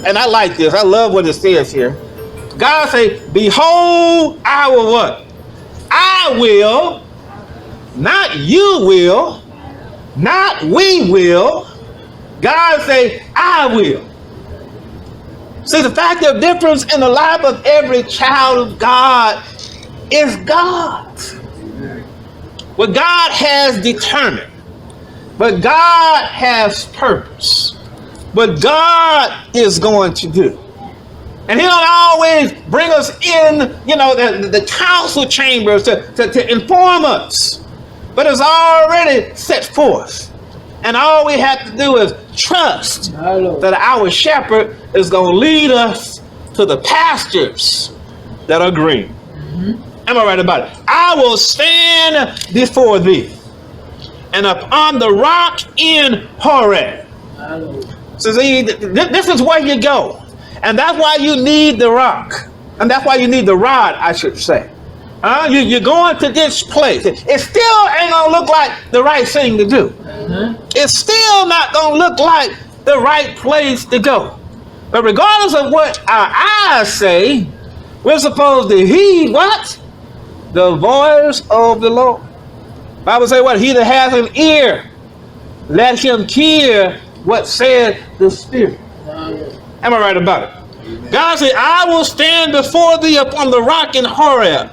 and I like this. I love what it says here. God say, behold, I will what? I will, not you will, not we will. God say, I will. See, the fact of difference in the life of every child of God is God. What God has determined. But God has purpose. What God is going to do. And he'll always bring us in, the council chambers to inform us. But it's already set forth. And all we have to do is trust that our shepherd is going to lead us to the pastures that are green. Am I right about it? I will stand before thee and upon the rock in Horeb. So see, this is where you go. And that's why you need the rock. And that's why you need the rod, I should say. You're going to this place. It still ain't going to look like the right thing to do. It's still not going to look like the right place to go. But regardless of what our eyes say, we're supposed to heed what? The voice of the Lord. Bible say what? He that has an ear, let him hear what said the Spirit. Am I right about it? God said, I will stand before thee upon the rock in Horeb,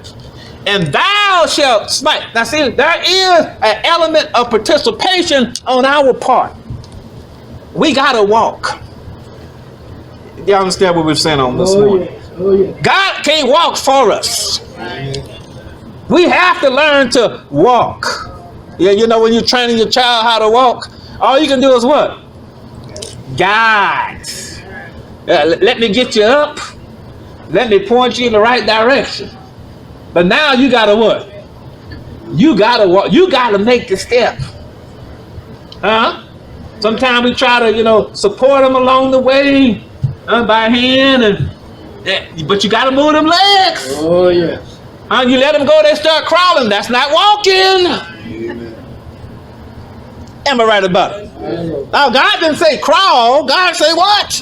and thou shalt smite. Now see, there is an element of participation on our part. We got to walk. You understand what we're saying on this morning? Yeah. God can't walk for us. We have to learn to walk. Yeah, when you're training your child how to walk, all you can do is what? Guide. Let me get you up. Let me point you in the right direction. But now you gotta what? You gotta walk. You gotta make the step. Sometimes we try to, support them along the way by hand, but you gotta move them legs. Oh yeah. You let them go, they start crawling. That's not walking. Amen. Am I right about it? Now God didn't say crawl. God say what?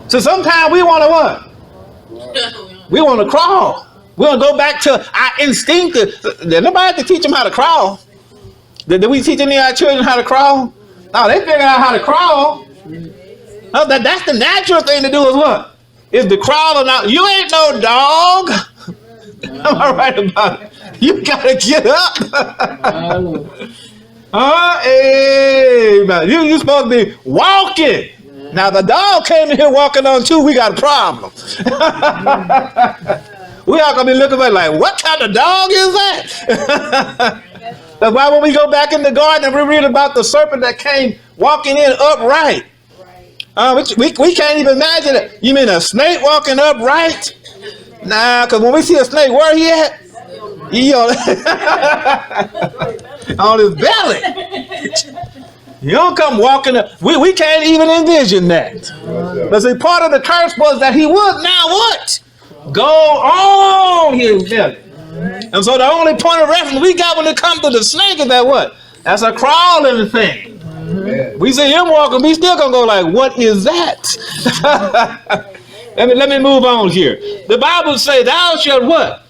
So sometimes we want to what? We want to crawl. We want to go back to our instinct. Nobody had to teach them how to crawl. Did we teach any of our children how to crawl? No, they figured out how to crawl. No, that's the natural thing to do is what? Is to crawl or not. You ain't no dog. Am I right about it? You gotta get up. Amen. You're supposed to be walking. Now the dog came in here walking on too. We got a problem. We all gonna be looking at like, what kind of dog is that? That's why when we go back in the garden and we read about the serpent that came walking in upright. We can't even imagine it. You mean a snake walking upright? Nah, because when we see a snake, where he at? He on his belly. You don't come walking up. We can't even envision that. But see, part of the curse was that he would now what? Go on his belly. And so the only point of reference we got when it comes to the snake is that what? That's a crawling thing. We see him walking, we still gonna go like, what is that? Let me move on here. The Bible says, thou shalt what?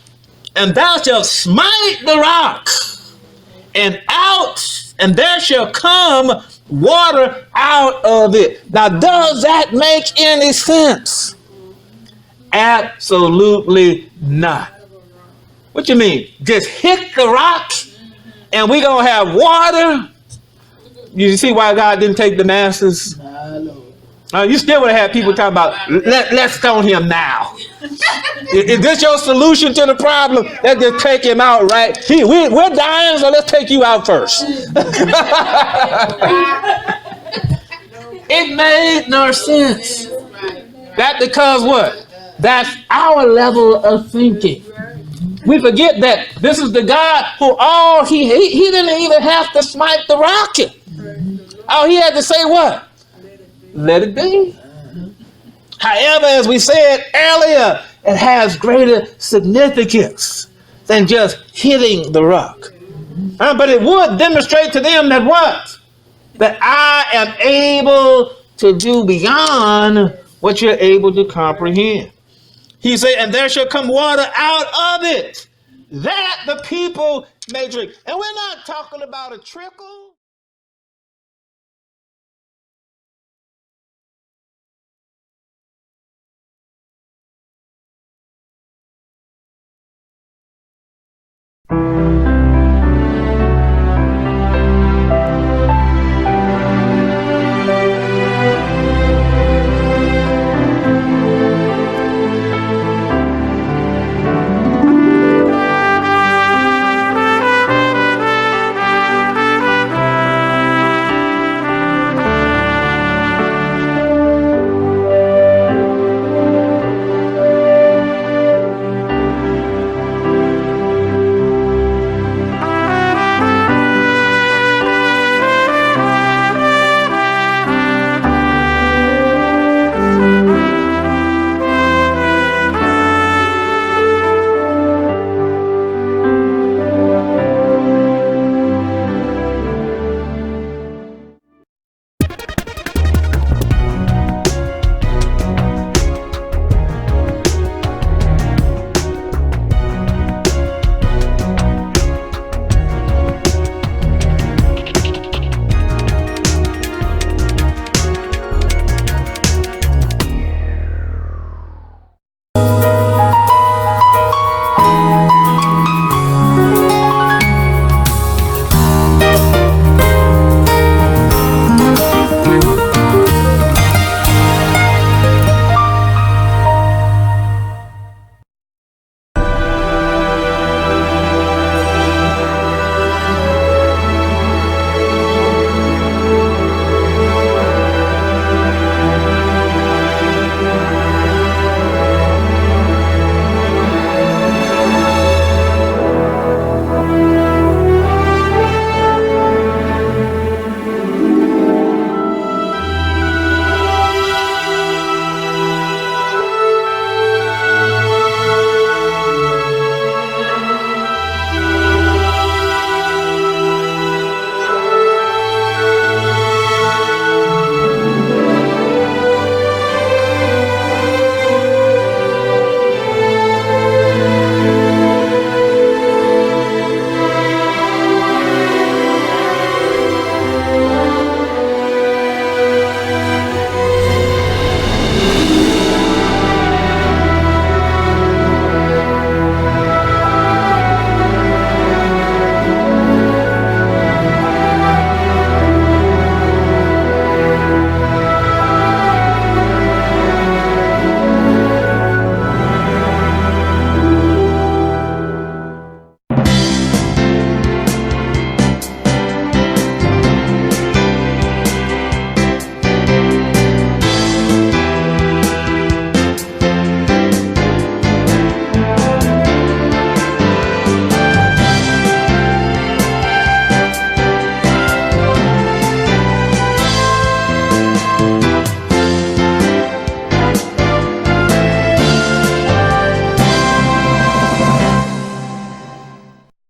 And thou shalt smite the rock, and there shall come water out of it. Now, does that make any sense? Absolutely not. What you mean? Just hit the rock and we gonna have water? You see why God didn't take the masses? You still would have had people talking about, let's stone him now. Is this your solution to the problem? Let's just take him out, right? We're dying, so let's take you out first. It made no sense. That because what? That's our level of thinking. We forget that this is the God who he didn't even have to smite the rocket. All he had to say what? Let it be. However, as we said earlier, it has greater significance than just hitting the rock. But it would demonstrate to them that what? That I am able to do beyond what you're able to comprehend. He said, and there shall come water out of it, that the people may drink. And we're not talking about a trickle.